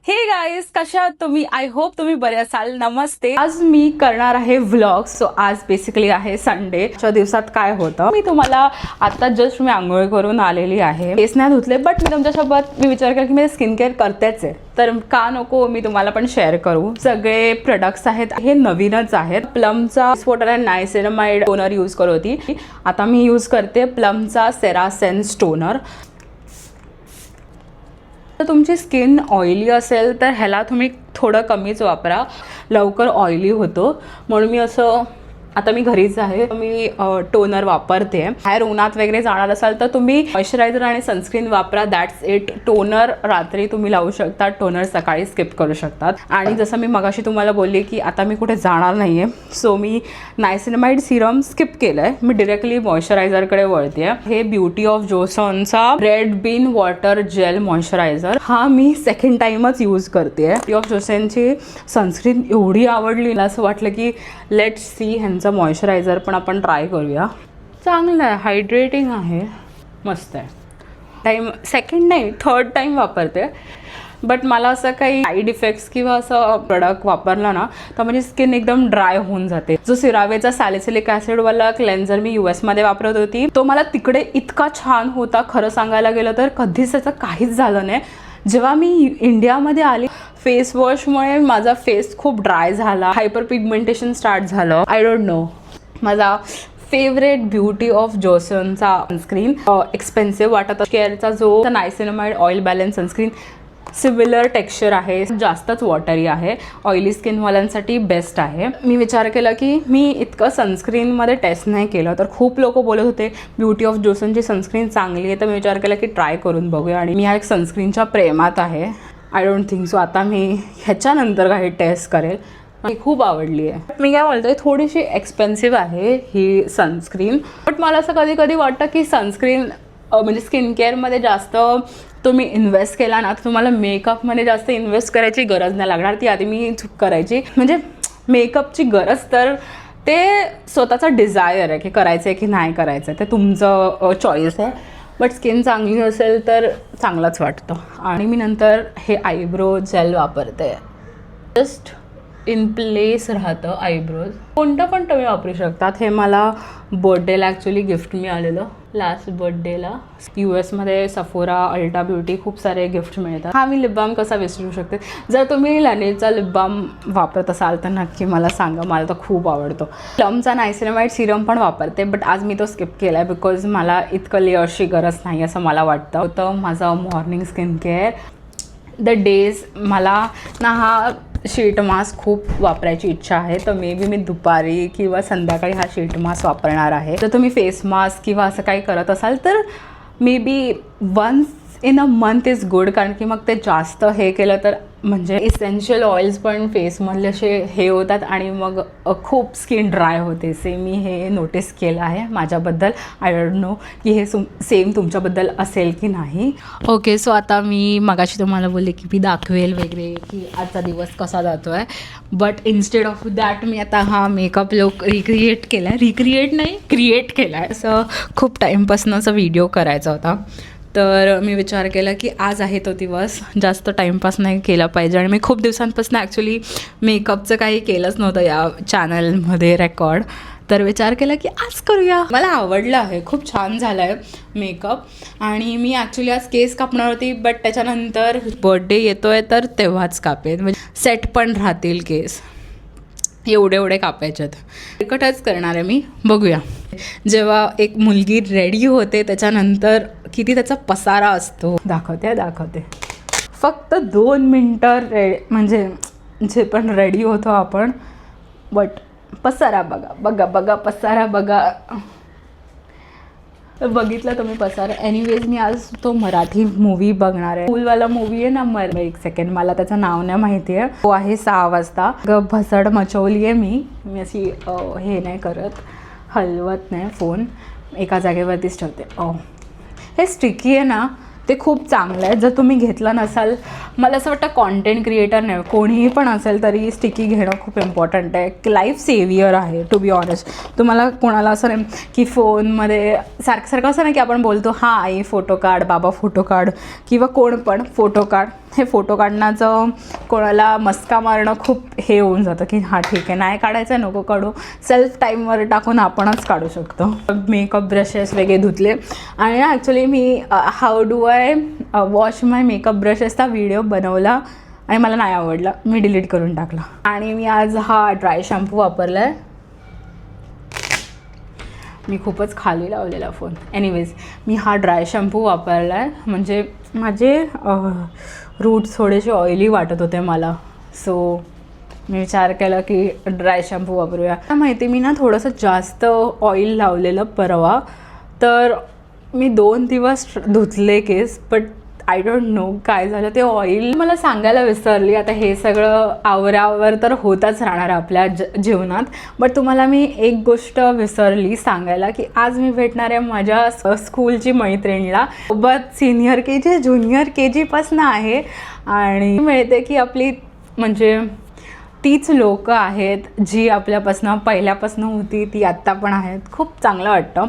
हे गाईज, कशा आहात तुम्ही? आय होप तुम्ही बरे असाल. नमस्ते. आज मी करणार आहे व्लॉग. सो आज बेसिकली आहे संडे. च्या दिवसात काय होतं मी तुम्हाला आता जस्ट मी आंघोळ करून आलेली आहे. केस नाही धुतले, बट मी तुमच्यासोबत विचार केला की मी स्किन केअर करतेच आहे, तर का नको मी तुम्हाला पण शेअर करू. सगळे प्रोडक्ट्स आहेत हे नवीनच आहेत. प्लमचा वॉटर नायसिनामाइड टोनर यूज करत होती. आता मी यूज करते प्लमचा सेरासेन्स टोनर. तर तुमची स्किन ऑइली असेल तर ह्याला तुम्ही थोडं कमीच वापरा, लवकर ऑइली होतो. म्हणून मी असं आता मी घरीच आहे, मी टोनर वापरते. बाहेर उन्हात वगैरे जाणार असाल तर तुम्ही मॉइश्चरायझर आणि सनस्क्रीन वापरा, दॅट्स इट. टोनर रात्री तुम्ही लावू शकता, टोनर सकाळी स्किप करू शकतात. आणि जसं मी मगाशी तुम्हाला बोलले की आता मी कुठे जाणार नाही आहे, सो मी नायसिनामाइड सिरम स्किप केलं आहे. मी डिरेक्टली मॉइश्चरायझरकडे वळते. हे ब्युटी ऑफ जोसनचा red bean water gel moisturiser, हा मी सेकंड टाइमच यूज करते. ब्युटी ऑफ जोसनची सनस्क्रीन एवढी आवडली, असं वाटलं की लेट्स सी ह्यांचं मॉइश्चरायझर पण आपण ट्राय करूया. चांगलं आहे, हायड्रेटिंग आहे, मस्त आहे. सेकंड नाही थर्ड टाइम वापरते. बट मला असं काही साईड इफेक्ट्स किंवा असं प्रोडक्ट वापरला ना तर माझी स्किन एकदम ड्राय होऊन जाते. जो सिरावेचा सॅलिसिलिक ॲसिडवाला क्लेन्झर मी US मध्ये वापरत होती, तो मला तिकडे इतका छान होता. खरं सांगायला गेलं तर कधीच त्याचं काहीच झालं नाही. जेव्हा मी इंडियामध्ये आली, फेस वॉशमुळे माझा फेस खूप ड्राय झाला, हायपर पिगमेंटेशन स्टार्ट झालं. I don't know. माझा फेवरेट ब्युटी ऑफ जोसनचा सनस्क्रीन, एक्सपेन्सिव्ह वाटत केअरचा जो niacinamide oil balance sunscreen, similar texture आहे, जास्तच वॉटरी आहे, ऑइली स्किनवाल्यांसाठी बेस्ट आहे. मी विचार केला की मी इतकं सनस्क्रीनमध्ये टेस्ट नाही केलं, तर खूप लोक बोलत होते ब्युटी ऑफ जोसनची सनस्क्रीन चांगली आहे, तर मी विचार केला की ट्राय करून बघूया. आणि मी ह्या एक सनस्क्रीनच्या प्रेमात आहे. आय डोंट थिंक सो आता मी ह्याच्यानंतर काही टेस्ट करेल. मला खूप आवडली आहे. मी काय बोलतोय, थोडीशी एक्सपेन्सिव्ह आहे ही सनस्क्रीन, बट मला असं कधी कधी वाटतं की सनस्क्रीन म्हणजे स्किन केअरमध्ये जास्त तुम्ही इन्व्हेस्ट केला ना तर तुम्हाला मेकअपमध्ये जास्त इन्व्हेस्ट करायची गरज नाही लागणार. ती आधी मी चूक करायची. म्हणजे मेकअपची गरज तर ते स्वतःचा डिझायर आहे की करायचं आहे की नाही करायचं आहे, ते तुमचं चॉईस आहे. बट स्किन चांगली असेल तर चांगलंच वाटतं. आणि मी नंतर हे आयब्रो जेल वापरते. जस्ट इन प्लेस राहतं आयब्रोज. कोणतं पण तुम्ही वापरू शकतात. हे मला बर्थडेला ॲक्च्युली गिफ्ट मिळालेलं, लास्ट बर्थडेला. US मध्ये सफोरा, अल्टा ब्युटी खूप सारे गिफ्ट मिळतात. हा मी लिप बाम कसा विसरू शकते. जर तुम्ही लॅनेचा लिप बाम वापरत असाल तर नक्की मला सांगा, मला तर खूप आवडतो. प्लमचा नायसिनामाइड सिरम पण वापरते, बट आज मी तो स्किप केला आहे बिकॉज मला इतकं लेअर्सची गरज नाही असं मला वाटतं. तर माझं morning skin care the days, मला ना हा शीट मास्क खूप वापरायची इच्छा आहे, तर मे बी मी दुपारी किंवा संध्याकाळी हा शीट मास्क वापरणार आहे. जर तुम्ही फेस मास्क किंवा असं काही करत असाल तर maybe once in a month is good, कारण की मग ते जास्त हे केलं तर म्हणजे इसेन्शियल ऑइल्स पण फेसमधले असे हे होतात आणि मग खूप स्किन ड्राय होते. मी हे नोटीस केलं आहे माझ्याबद्दल. आय डोंट नो की हे सेम तुमच्याबद्दल असेल की नाही. ओके, सो आता मी मगाशी तुम्हाला बोलले की मी दाखवेल वगैरे की आजचा दिवस कसा जातो आहे, बट इन्स्टेड ऑफ दॅट मी आता हा मेकअप लुक रिक्रिएट केला आहे. क्रिएट केला आहे. असं खूप टाईमपासून असं व्हिडिओ करायचा होता, तर मी विचार केला की आज आहे तो दिवस, जास्त टाईमपास नाही केला पाहिजे. आणि मी खूप दिवसांपासून ॲक्च्युली मेकअपचं काही केलंच नव्हतं या चॅनलमध्ये रेकॉर्ड, तर विचार केला की आज करूया. मला आवडलं आहे, खूप छान झालं आहे मेकअप. आणि मी ॲक्च्युली आज केस कापणार होती, बट त्याच्यानंतर बर्थडे येतो आहे तर तेव्हाच कापेन, म्हणजे सेट पण राहतील केस. एवढे कापायचे आहेत. कटच करणार आहे मी, बघूया. जेव्हा एक मुलगी रेडी होते त्याच्यानंतर किती त्याचा पसारा असतो. दाखवते फक्त 2 मिनटं म्हणजे जे पण रेडी होतो आपण, बट पसारा बघा पसारा बघा. बघितला तुम्ही पसारा. एनिवेज मी आज तो मराठी मूवी बघणार आहे. फुलवाला मूवी आहे ना, एक सेकंड, मला त्याचं नाव नाही माहिती आहे. तो आहे 6 वाजता. भसड मचवली आहे मी अशी हे नाही करत, हलवत नाही फोन, एका जागेवरतीच ठेवते. हे स्टिकी आहे ना, ते खूप चांगलं आहे. जर तुम्ही घेतलं नसाल, मला असं वाटतं कॉन्टेंट क्रिएटर नाही, कोणीही पण असेल तरी स्टिकी घेणं खूप इम्पॉर्टंट आहे. लाईफ सेव्हियर आहे टू बी ऑनेस्ट. तुम्हाला कोणाला असं नाही की फोनमध्ये सारखं असं नाही की आपण बोलतो हां आई फोटो काढ, बाबा फोटो काढ, किंवा कोण पण फोटो काढ. हे फोटो काढण्याचं कोणाला मस्का मारणं खूप हे होऊन जातं की हां ठीक आहे, नाही काढायचं नको काढू, सेल्फ टाईमवर टाकून आपणच काढू शकतो. मेकअप ब्रशेस वगैरे धुतले आणि ॲक्च्युली मी how do I wash my makeup ब्रशेसचा व्हिडिओ बनवला आणि मला नाही आवडला, मी डिलीट करून टाकला. आणि मी आज हा ड्राय शॅम्पू वापरला आहे. मी खूपच खाली लावलेला फोन. एनिवेज, मी हा ड्राय शॅम्पू वापरला आहे, म्हणजे माझे रूट्स थोडेसे ऑइली वाटत होते मला, सो मी विचार केला की ड्राय शॅम्पू वापरूया. माहिती मी ना थोडंसं जास्त ऑइल लावलेलं परवा, तर मी 2 दिवस धुतले केस, बट आय डोंट नो काय झालं, ते ऑइल मला सांगायला विसरली. आता हे सगळं आवरावर तर होतच राहणार आपल्या जीवनात, बट तुम्हाला मी एक गोष्ट विसरली सांगायला की आज मी भेटणार आहे माझ्या स्कूलची मैत्रिणीला. सोबत सिनियर KG ज्युनियर KGपासून आहे आणि मिळते की आपली म्हणजे तीच लोकं आहेत जी आपल्यापासून पहिल्यापासून होती, ती आत्ता पण आहेत. खूप चांगलं वाटतं.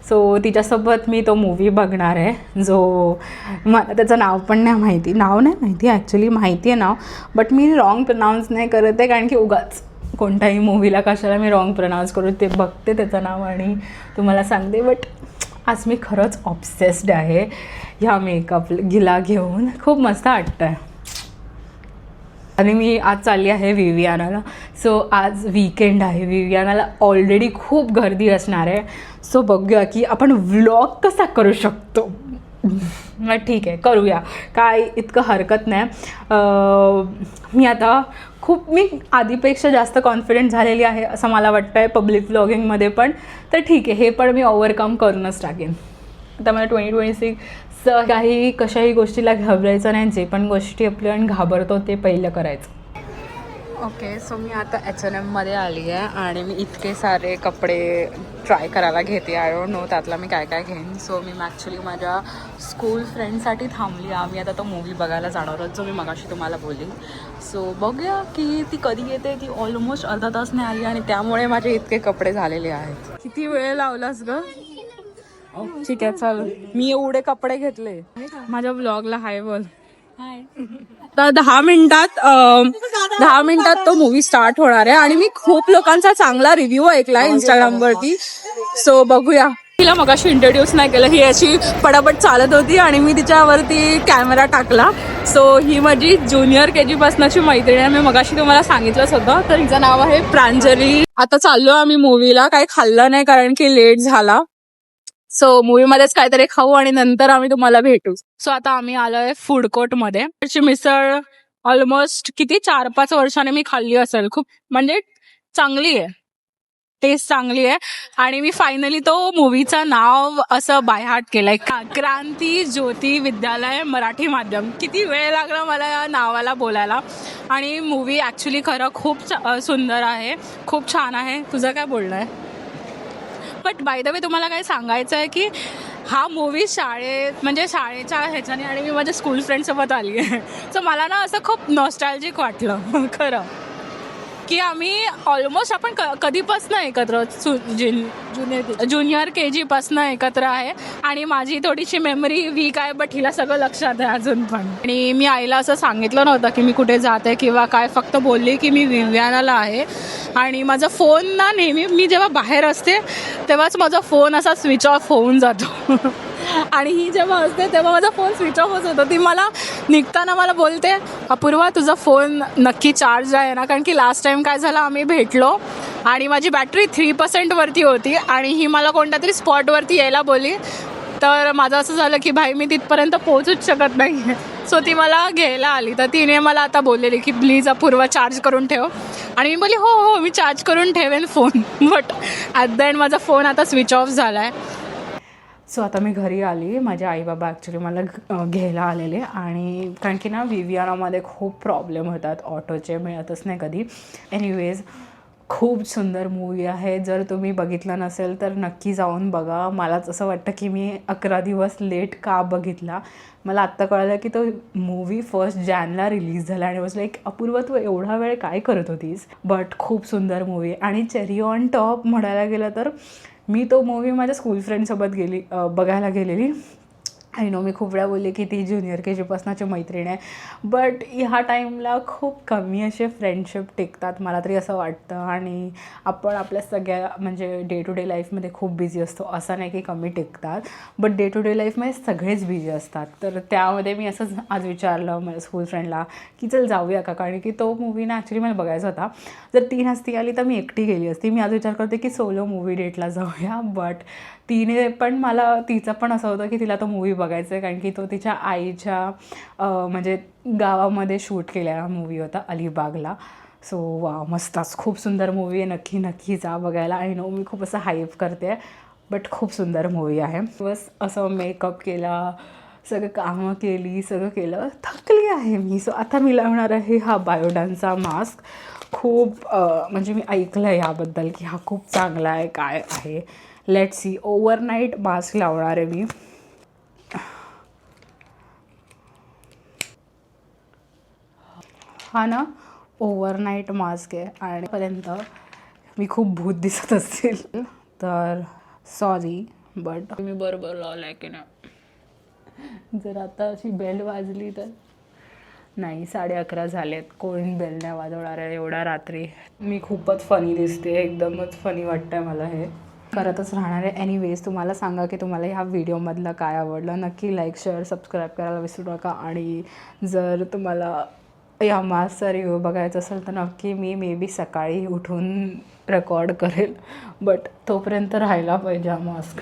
सो तिच्यासोबत मी तो मूवी बघणार आहे, जो मला त्याचं नाव पण नाही माहिती ॲक्च्युली माहिती आहे नाव, बट मी रॉंग प्रोनाऊन्स नाही करत आहे, कारण की उगाच कोणत्याही मूवीला कशाला मी रॉंग प्रोनाऊन्स करू. ते बघते त्याचं नाव आणि तुम्हाला सांगते. बट आज मी खरंच ऑब्सेस्ड आहे ह्या मेकअप गिला घेऊन. खूप मस्त वाटतं आहे. आणि मी आज चालली आहे विवियानाला. सो आज वीकेंड आहे, विवियानाला ऑलरेडी खूप गर्दी असणार आहे. सो बघूया की आपण व्लॉग कसा करू शकतो. मग ठीक आहे, करूया, काय इतकं हरकत नाही. मी आधीपेक्षा जास्त कॉन्फिडंट झालेली आहे असं मला वाटतं आहे पब्लिक व्लॉगिंगमध्ये पण. तर ठीक आहे, हे पण मी ओव्हरकम करूनच टाकेन. आता मला 2026 काही कशाही गोष्टीला घाबरायचं नाही. जे पण गोष्टी आपल्याला घाबरतो ते पहिलं करायचं. ओके, सो मी आता H&Mमध्ये आली आहे आणि मी इतके सारे कपडे ट्राय करायला घेते. आय डोंट नो त्यातला मी काय काय घेईन. सो मी ॲक्च्युली माझ्या स्कूल फ्रेंडसाठी थांबली. आम्ही आता तो मूवी बघायला जाणार आहोत, जो मी मगाशी तुम्हाला बोलली. सो बघूया की ती कधी येते. ती ऑलमोस्ट अर्धा तास नाही आली आणि त्यामुळे माझे इतके कपडे झालेले आहेत. किती वेळ लावलास ग? ठीक आहे, चल. मी एवढे कपडे घेतले. माझ्या ब्लॉगला हाय बोल. तर 10 मिनिटात तो मूवी स्टार्ट होणार आहे आणि मी खूप लोकांचा चांगला रिव्ह्यू ऐकलाय इंस्टाग्रामवरती. सो बघूया. तिला मगाशी इंट्रोड्यूस नाही केलं. ही अशी पटापट चालत होती आणि मी तिच्यावरती कॅमेरा टाकला. सो ही माझी ज्युनियर KG पासूनची मैत्रीण आहे. मी मगाशी तुम्हाला सांगितलंच होतं. तर हिचं नाव आहे प्रांजली. आता चाललो आम्ही मूवीला. काही खाल्लं नाही कारण की लेट झाला. सो मूवीमध्येच काहीतरी खाऊ आणि नंतर आम्ही तुम्हाला भेटू. सो आता आम्ही आलोय फूड कोर्टमध्ये. त्याची मिसळ ऑलमोस्ट किती 4-5 वर्षाने मी खाल्ली असेल. खूप म्हणजे चांगली आहे, टेस्ट चांगली आहे. आणि मी फायनली तो मूवीचं नाव असं बाय हार्ट केलंय, क्रांती ज्योती विद्यालय मराठी माध्यम. किती वेळ लागला मला या नावाला बोलायला. आणि मूवी ॲक्च्युली खरं खूप सुंदर आहे, खूप छान आहे. तुझं काय बोलणं आहे? बट बाय द वे तुम्हाला काय सांगायचं आहे की हा मूवी शाळेच्या ह्याच्याने आणि मी माझ्या स्कूल फ्रेंडसोबत आली आहे. सो मला ना असं खूप नॉस्टॅल्जिक वाटलं खरं, की आम्ही ऑलमोस्ट आपण कधीपासून एकत्र ज्युनियर KG एकत्र आहे. आणि माझी थोडीशी मेमरी वीक आहे, बट हिला सगळं लक्षात आहे अजून पण. आणि मी आईला असं सांगितलं नव्हतं की मी कुठे जाते किंवा काय, फक्त बोलली की मी विवियानाला आहे. आणि माझा फोन ना नेहमी मी जेव्हा बाहेर असते तेव्हाच माझा फोन असा स्विच ऑफ होऊन जातो आणि ही जेव्हा असते तेव्हा माझा फोन स्विच ऑफ होत होता. ती मला निघताना मला बोलते, अपूर्वा तुझा फोन नक्की चार्ज आहे ना, कारण की लास्ट टाइम काय झालं, आम्ही भेटलो आणि माझी बॅटरी 3% वरती होती आणि ही मला कोणत्या तरी स्पॉटवरती यायला बोलली. तर माझं असं झालं की भाई मी तिथपर्यंत पोहोचूच शकत नाही. सो ती मला घ्यायला आली. तर तिने मला आता बोललेली की प्लीज अपूर्वा चार्ज करून ठेव. आणि मी बोलली हो मी चार्ज करून ठेवेन phone. But at the end माझा फोन आता स्विच ऑफ झाला आहे. सो आता मी घरी आली. माझे आई बाबा ॲक्च्युली मला घ्यायला आलेले. आणि कारण की ना विवियानामध्ये खूप प्रॉब्लेम होतात, ऑटोचे मिळतच नाही कधी. एनिवेज खूप सुंदर मूवी आहे. जर तुम्ही बघितलं नसेल तर नक्की जाऊन बघा. मलाच असं वाटतं की मी 11 दिवस लेट का बघितला. मला आत्ता कळलं की तो मूवी 1 जानेवारीला रिलीज झाला आणि वॉज लाईक अपूर्वा तू एवढा वेळ काय करत होतीस. बट खूप सुंदर मूवी. आणि चेरी ऑन टॉप म्हणायला गेलं तर मी तो मूवी माझ्या स्कूल फ्रेंडसोबत बघायला गेलेली. आय नो मी खूप वेळा बोलले की ती ज्युनियर के जीपासूनची मैत्रीण आहे, बट ह्या टाईमला खूप कमी असे फ्रेंडशिप टिकतात मला तरी असं वाटतं. आणि आपण आपल्या सगळ्या म्हणजे डे टू डे लाईफमध्ये खूप बिझी असतो, असं नाही की कमी टिकतात, बट डे टू डे लाईफमध्ये सगळेच बिझी असतात. तर त्यामध्ये मी असंच आज विचारलं माझ्या स्कूल फ्रेंडला की चल जाऊया का, कारण की तो मूवी ना ॲक्च्युली मला बघायचा होता. जर ती नसती आली तर मी एकटी गेली असती. मी आज विचार करते की सोलो मूवी डेटला जाऊया, बट तिने पण मला तिचं पण असं होतं की तिला तो मूवी बघायचा आहे, कारण की तो तिच्या आईच्या म्हणजे गावामध्ये शूट केलेला मूवी होता अलिबागला. सो वा मस्तच, खूप सुंदर मूवी आहे, नक्की नक्की जा बघायला. आय नो मी खूप असं हाईप करते, बट खूप सुंदर मूवी आहे. बस असं मेकअप केला, सगळं कामं केली, सगळं केलं, थकली आहे मी. सो आता मी लावणार आहे हा बायोडानचा मास्क. खूप म्हणजे मी ऐकलं आहे ह्याबद्दल की हा खूप चांगला आहे, काय आहे, लेट्स सी. ओव्हरनाईट मास्क लावणार आहे मी. हा ना ओव्हरनाईट मास्क आहे आणि पर्यंत मी खूप भूत दिसत असेल तर सॉरी, बट मी बरोबर लावलं आहे की नाही. जर आता अशी बेल वाजली तर नाही, 11:30 झालेत, कोण बेल नाही वाजवणार आहे एवढ्या रात्री. मी खूपच फनी दिसते, एकदमच फनी वाटतं मला हे. करतच राहणार आहे. एनिवेज तुम्हाला सांगा की तुम्हाला ह्या व्हिडिओमधलं काय आवडलं. नक्की लाईक शेअर सबस्क्राईब करायला विसरू नका. आणि जर तुम्हाला या मास्कचा रिव्ह्यू बघायचा असेल तर नक्की मी मे बी सकाळी उठून रेकॉर्ड करेल, बट तोपर्यंत राहायला पाहिजे हा मास्क.